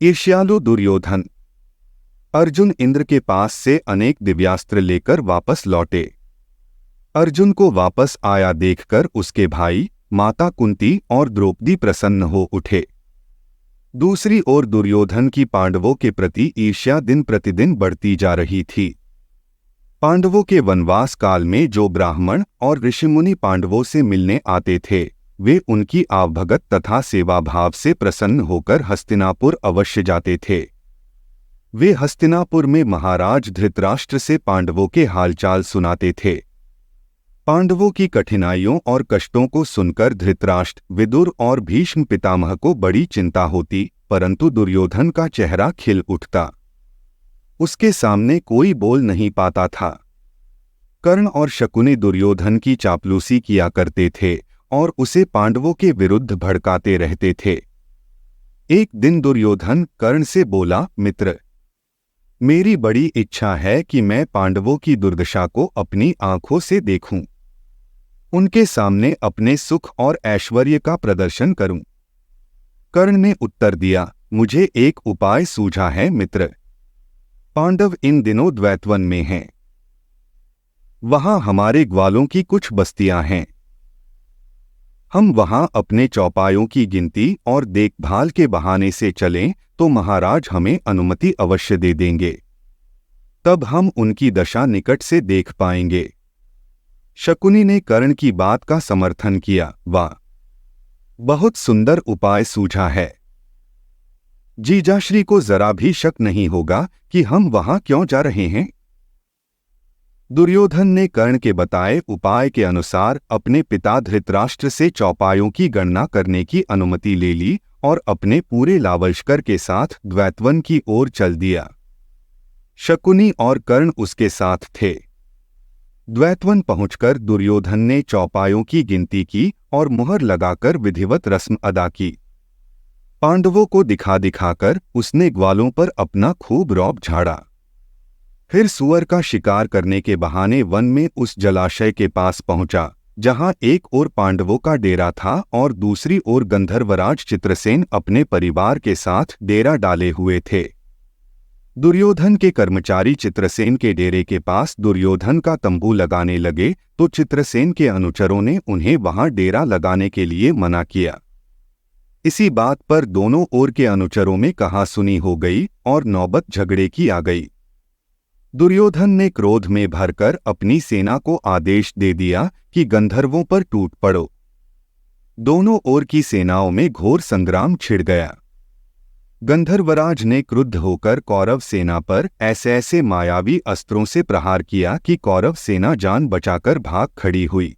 ईर्ष्यालु दुर्योधन। अर्जुन इंद्र के पास से अनेक दिव्यास्त्र लेकर वापस लौटे। अर्जुन को वापस आया देखकर उसके भाई, माता कुंती और द्रौपदी प्रसन्न हो उठे। दूसरी ओर दुर्योधन की पांडवों के प्रति ईर्ष्या दिन प्रतिदिन बढ़ती जा रही थी। पांडवों के वनवास काल में जो ब्राह्मण और ऋषिमुनि पांडवों से मिलने आते थे, वे उनकी आवभगत तथा सेवा भाव से प्रसन्न होकर हस्तिनापुर अवश्य जाते थे। वे हस्तिनापुर में महाराज धृतराष्ट्र से पांडवों के हालचाल सुनाते थे। पांडवों की कठिनाइयों और कष्टों को सुनकर धृतराष्ट्र, विदुर और भीष्म पितामह को बड़ी चिंता होती, परंतु दुर्योधन का चेहरा खिल उठता। उसके सामने कोई बोल नहीं पाता था। कर्ण और शकुनी दुर्योधन की चापलूसी किया करते थे और उसे पांडवों के विरुद्ध भड़काते रहते थे। एक दिन दुर्योधन कर्ण से बोला, मित्र, मेरी बड़ी इच्छा है कि मैं पांडवों की दुर्दशा को अपनी आंखों से देखूं, उनके सामने अपने सुख और ऐश्वर्य का प्रदर्शन करूं। कर्ण ने उत्तर दिया, मुझे एक उपाय सूझा है मित्र। पांडव इन दिनों द्वैतवन में हैं। वहां हमारे ग्वालों की कुछ बस्तियां हैं। हम वहां अपने चौपायों की गिनती और देखभाल के बहाने से चलें तो महाराज हमें अनुमति अवश्य दे देंगे। तब हम उनकी दशा निकट से देख पाएंगे। शकुनी ने कर्ण की बात का समर्थन किया। वाह, बहुत सुंदर उपाय सूझा है। जीजाश्री को जरा भी शक नहीं होगा कि हम वहां क्यों जा रहे हैं। दुर्योधन ने कर्ण के बताए उपाय के अनुसार अपने पिता धृतराष्ट्र से चौपायों की गणना करने की अनुमति ले ली और अपने पूरे लावलश्कर के साथ द्वैतवन की ओर चल दिया। शकुनी और कर्ण उसके साथ थे। द्वैतवन पहुंचकर दुर्योधन ने चौपायों की गिनती की और मुहर लगाकर विधिवत रस्म अदा की। पांडवों को दिखा दिखाकर उसने ग्वालों पर अपना खूब रौब झाड़ा। फिर सुअर का शिकार करने के बहाने वन में उस जलाशय के पास पहुंचा, जहां एक ओर पांडवों का डेरा था और दूसरी ओर गंधर्वराज चित्रसेन अपने परिवार के साथ डेरा डाले हुए थे। दुर्योधन के कर्मचारी चित्रसेन के डेरे के पास दुर्योधन का तंबू लगाने लगे तो चित्रसेन के अनुचरों ने उन्हें वहां डेरा लगाने के लिए मना किया। इसी बात पर दोनों ओर के अनुचरों में कहासुनी हो गई और नौबत झगड़े की आ गई। दुर्योधन ने क्रोध में भरकर अपनी सेना को आदेश दे दिया कि गंधर्वों पर टूट पड़ो। दोनों ओर की सेनाओं में घोर संग्राम छिड़ गया। गंधर्वराज ने क्रुद्ध होकर कौरव सेना पर ऐसे ऐसे मायावी अस्त्रों से प्रहार किया कि कौरव सेना जान बचाकर भाग खड़ी हुई।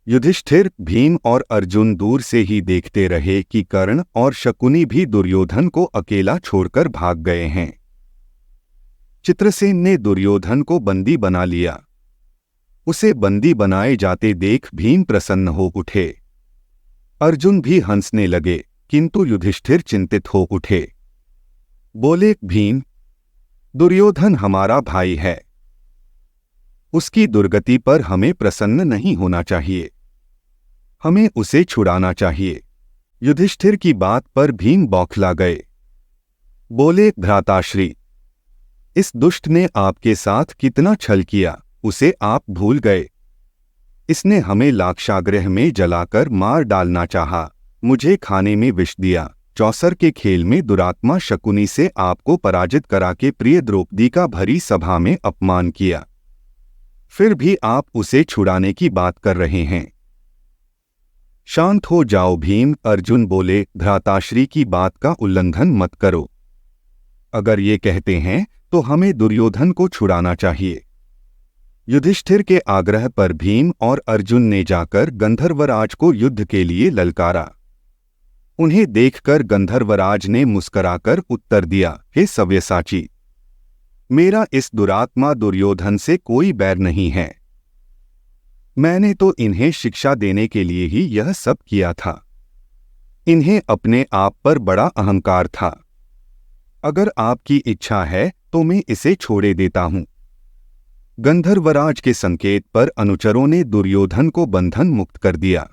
युधिष्ठिर, भीम और अर्जुन दूर से ही देखते रहे कि कर्ण और शकुनी भी दुर्योधन को अकेला छोड़कर भाग गए हैं। चित्रसेन ने दुर्योधन को बंदी बना लिया। उसे बंदी बनाए जाते देख भीम प्रसन्न हो उठे। अर्जुन भी हंसने लगे, किंतु युधिष्ठिर चिंतित हो उठे। बोले, भीम, दुर्योधन हमारा भाई है। उसकी दुर्गति पर हमें प्रसन्न नहीं होना चाहिए। हमें उसे छुड़ाना चाहिए। युधिष्ठिर की बात पर भीम बौखला गए। बोले, भ्राताश्री, इस दुष्ट ने आपके साथ कितना छल किया, उसे आप भूल गए। इसने हमें लाक्षागृह में जलाकर मार डालना चाहा, मुझे खाने में विष दिया। चौसर के खेल में दुरात्मा शकुनी से आपको पराजित करा के प्रिय द्रौपदी का भरी सभा में अपमान किया। फिर भी आप उसे छुड़ाने की बात कर रहे हैं। शांत हो जाओ भीम। अर्जुन बोले, भ्राताश्री की बात का उल्लंघन मत करो। अगर ये कहते हैं तो हमें दुर्योधन को छुड़ाना चाहिए। युधिष्ठिर के आग्रह पर भीम और अर्जुन ने जाकर गंधर्वराज को युद्ध के लिए ललकारा। उन्हें देखकर गंधर्वराज ने मुस्कराकर उत्तर दिया, हे सव्यसाची, मेरा इस दुरात्मा दुर्योधन से कोई बैर नहीं है। मैंने तो इन्हें शिक्षा देने के लिए ही यह सब किया था। इन्हें अपने आप पर बड़ा अहंकार था। अगर आपकी इच्छा है तो मैं इसे छोड़े देता हूं। गंधर्वराज के संकेत पर अनुचरों ने दुर्योधन को बंधन मुक्त कर दिया।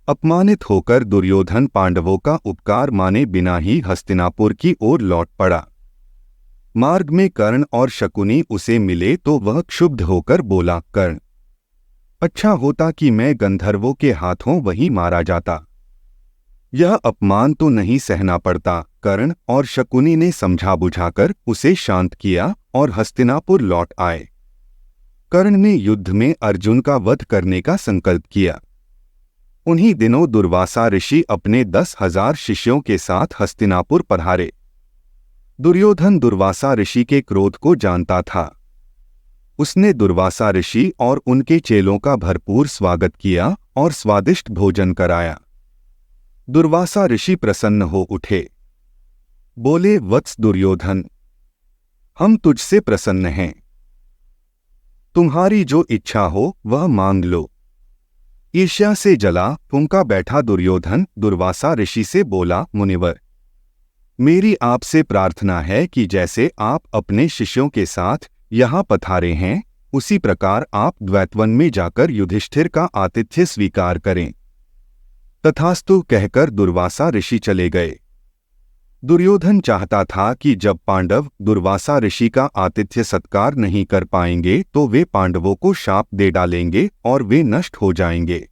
अपमानित होकर दुर्योधन पांडवों का उपकार माने बिना ही हस्तिनापुर की ओर लौट पड़ा। मार्ग में कर्ण और शकुनी उसे मिले तो वह क्षुब्ध होकर बोला, कर्ण, अच्छा होता कि मैं गंधर्वों के हाथों वहीं मारा जाता। यह अपमान तो नहीं सहना पड़ता। कर्ण और शकुनी ने समझा बुझाकर उसे शांत किया और हस्तिनापुर लौट आए। कर्ण ने युद्ध में अर्जुन का वध करने का संकल्प किया। उन्हीं दिनों दुर्वासा ऋषि अपने 10,000 शिष्यों के साथ हस्तिनापुर पधारे। दुर्योधन दुर्वासा ऋषि के क्रोध को जानता था। उसने दुर्वासा ऋषि और उनके चेलों का भरपूर स्वागत किया और स्वादिष्ट भोजन कराया। दुर्वासा ऋषि प्रसन्न हो उठे। बोले, वत्स दुर्योधन, हम तुझसे प्रसन्न हैं। तुम्हारी जो इच्छा हो वह मांग लो। ईर्ष्या से जला फूंका बैठा दुर्योधन दुर्वासा ऋषि से बोला, मुनिवर, मेरी आपसे प्रार्थना है कि जैसे आप अपने शिष्यों के साथ यहाँ पधारे हैं, उसी प्रकार आप द्वैतवन में जाकर युधिष्ठिर का आतिथ्य स्वीकार करें। तथास्तु कहकर दुर्वासा ऋषि चले गए। दुर्योधन चाहता था कि जब पांडव दुर्वासा ऋषि का आतिथ्य सत्कार नहीं कर पाएंगे तो वे पांडवों को शाप दे डालेंगे और वे नष्ट हो जाएंगे।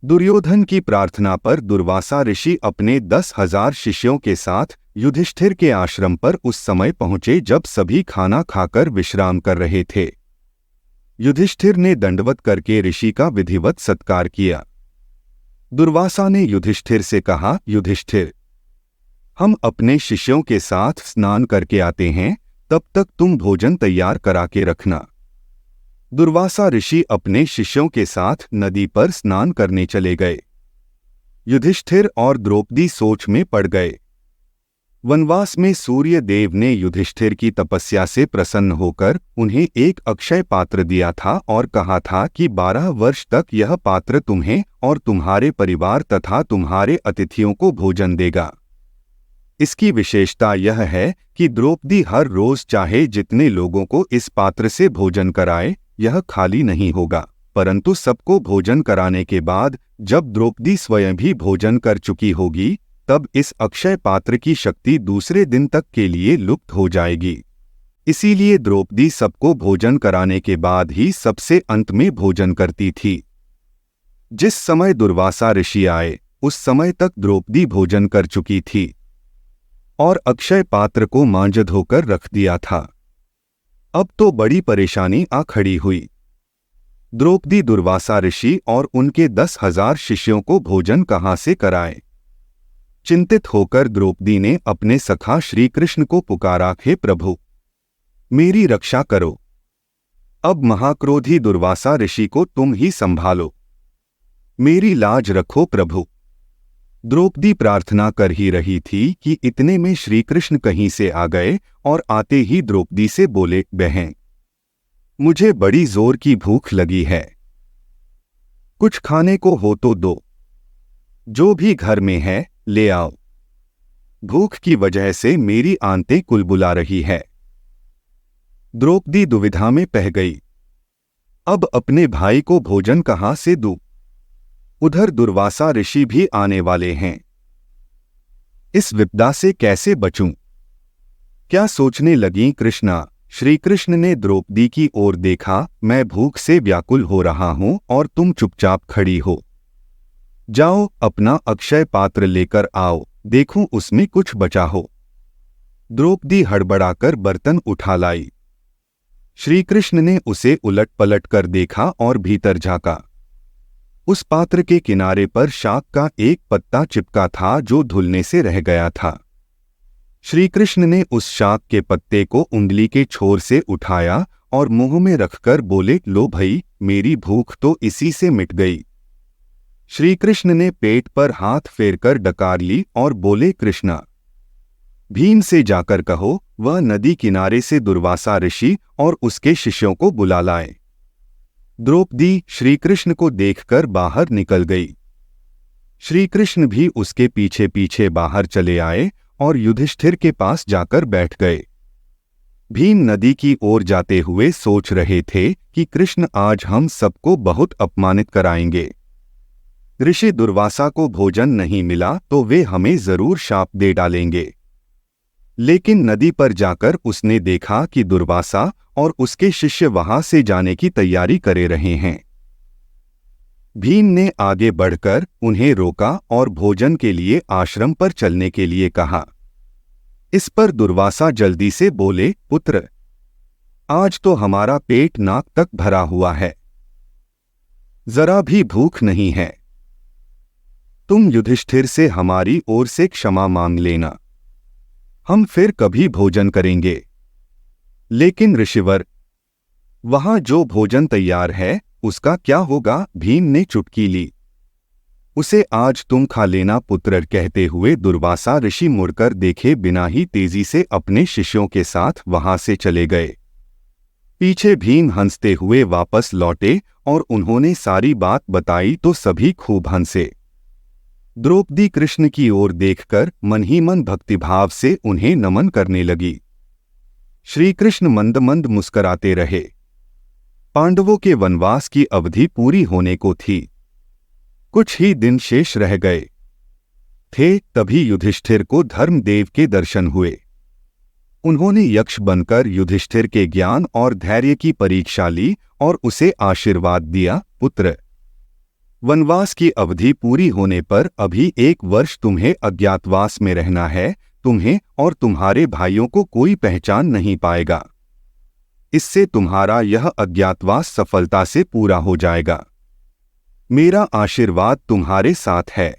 दुर्योधन की प्रार्थना पर दुर्वासा ऋषि अपने 10,000 शिष्यों के साथ युधिष्ठिर के आश्रम पर उस समय पहुंचे जब सभी खाना खाकर विश्राम कर रहे थे। युधिष्ठिर ने दंडवत करके ऋषि का विधिवत सत्कार किया। दुर्वासा ने युधिष्ठिर से कहा, युधिष्ठिर, हम अपने शिष्यों के साथ स्नान करके आते हैं, तब तक तुम भोजन तैयार करा के रखना। दुर्वासा ऋषि अपने शिष्यों के साथ नदी पर स्नान करने चले गए। युधिष्ठिर और द्रौपदी सोच में पड़ गए। वनवास में सूर्य देव ने युधिष्ठिर की तपस्या से प्रसन्न होकर उन्हें एक अक्षय पात्र दिया था और कहा था कि 12 वर्ष तक यह पात्र तुम्हें और तुम्हारे परिवार तथा तुम्हारे अतिथियों को भोजन देगा। इसकी विशेषता यह है कि द्रौपदी हर रोज चाहे जितने लोगों को इस पात्र से भोजन कराए, यह खाली नहीं होगा, परंतु सबको भोजन कराने के बाद जब द्रौपदी स्वयं भी भोजन कर चुकी होगी, तब इस अक्षय पात्र की शक्ति दूसरे दिन तक के लिए लुप्त हो जाएगी। इसीलिए द्रौपदी सबको भोजन कराने के बाद ही सबसे अंत में भोजन करती थी। जिस समय दुर्वासा ऋषि आए, उस समय तक द्रौपदी भोजन कर चुकी थी और अक्षय पात्र को मांझ धोकर रख दिया था। अब तो बड़ी परेशानी आ खड़ी हुई। द्रौपदी दुर्वासा ऋषि और उनके 10,000 शिष्यों को भोजन कहाँ से कराए। चिंतित होकर द्रौपदी ने अपने सखा श्री कृष्ण को पुकारा, हे प्रभु, मेरी रक्षा करो। अब महाक्रोधी दुर्वासा ऋषि को तुम ही संभालो। मेरी लाज रखो प्रभु। द्रौपदी प्रार्थना कर ही रही थी कि इतने में श्री कृष्ण कहीं से आ गए और आते ही द्रौपदी से बोले, बहन, मुझे बड़ी जोर की भूख लगी है, कुछ खाने को हो तो दो। जो भी घर में है ले आओ। भूख की वजह से मेरी आंतें कुलबुला रही है। द्रौपदी दुविधा में पह गई। अब अपने भाई को भोजन कहाँ से दूं? उधर दुर्वासा ऋषि भी आने वाले हैं। इस विपदा से कैसे बचूं? क्या सोचने लगीं कृष्णा। श्री कृष्ण ने द्रौपदी की ओर देखा, मैं भूख से व्याकुल हो रहा हूं और तुम चुपचाप खड़ी हो। जाओ अपना अक्षय पात्र लेकर आओ, देखूं उसमें कुछ बचा हो। द्रौपदी हड़बड़ाकर बर्तन उठा लाई। श्री कृष्ण ने उसे उलट पलट कर देखा और भीतर झांका। उस पात्र के किनारे पर शाक का एक पत्ता चिपका था जो धुलने से रह गया था। श्री कृष्ण ने उस शाक के पत्ते को उंगली के छोर से उठाया और मुंह में रखकर बोले, लो भई, मेरी भूख तो इसी से मिट गई। श्री कृष्ण ने पेट पर हाथ फेरकर डकार ली और बोले, कृष्णा, भीम से जाकर कहो वह नदी किनारे से दुर्वासा ऋषि और उसके शिष्यों को बुला लाए। द्रौपदी श्री कृष्ण को देखकर बाहर निकल गई। श्री कृष्ण भी उसके पीछे पीछे बाहर चले आए और युधिष्ठिर के पास जाकर बैठ गए। भीम नदी की ओर जाते हुए सोच रहे थे कि कृष्ण आज हम सबको बहुत अपमानित कराएंगे। ऋषि दुर्वासा को भोजन नहीं मिला तो वे हमें जरूर शाप दे डालेंगे। लेकिन नदी पर जाकर उसने देखा कि दुर्वासा और उसके शिष्य वहां से जाने की तैयारी करे रहे हैं। भीम ने आगे बढ़कर उन्हें रोका और भोजन के लिए आश्रम पर चलने के लिए कहा। इस पर दुर्वासा जल्दी से बोले, पुत्र, आज तो हमारा पेट नाक तक भरा हुआ है, जरा भी भूख नहीं है। तुम युधिष्ठिर से हमारी ओर से क्षमा मांग लेना, हम फिर कभी भोजन करेंगे। लेकिन ऋषिवर, वहां जो भोजन तैयार है उसका क्या होगा? भीम ने चुटकी ली। उसे आज तुम खा लेना पुत्र, कहते हुए दुर्वासा ऋषि मुड़कर देखे बिना ही तेजी से अपने शिष्यों के साथ वहां से चले गए। पीछे भीम हंसते हुए वापस लौटे और उन्होंने सारी बात बताई तो सभी खूब हंसे। द्रौपदी कृष्ण की ओर देखकर मन ही मन भक्तिभाव से उन्हें नमन करने लगी। श्री कृष्ण मंद मंद मुस्कराते रहे। पांडवों के वनवास की अवधि पूरी होने को थी, कुछ ही दिन शेष रह गए थे। तभी युधिष्ठिर को धर्मदेव के दर्शन हुए। उन्होंने यक्ष बनकर युधिष्ठिर के ज्ञान और धैर्य की परीक्षा ली और उसे आशीर्वाद दिया, पुत्र, वनवास की अवधि पूरी होने पर अभी 1 वर्ष तुम्हें अज्ञातवास में रहना है। तुम्हें और तुम्हारे भाइयों को कोई पहचान नहीं पाएगा। इससे तुम्हारा यह अज्ञातवास सफलता से पूरा हो जाएगा। मेरा आशीर्वाद तुम्हारे साथ है।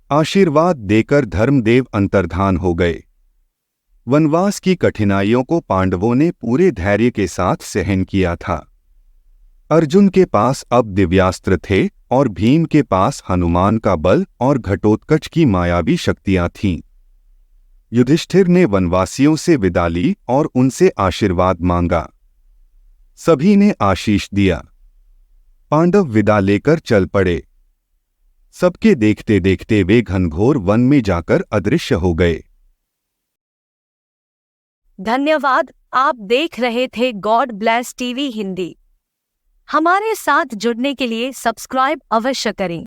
आशीर्वाद देकर धर्मदेव अंतर्धान हो गए। वनवास की कठिनाइयों को पांडवों ने पूरे धैर्य के साथ सहन किया था। अर्जुन के पास अब दिव्यास्त्र थे और भीम के पास हनुमान का बल और घटोत्कच की मायावी शक्तियां थीं। युधिष्ठिर ने वनवासियों से विदा ली और उनसे आशीर्वाद मांगा। सभी ने आशीष दिया। पांडव विदा लेकर चल पड़े। सबके देखते देखते वे घनघोर वन में जाकर अदृश्य हो गए। धन्यवाद। आप देख रहे थे गॉड ब्लेस टीवी हिंदी। हमारे साथ जुड़ने के लिए सब्सक्राइब अवश्य करें।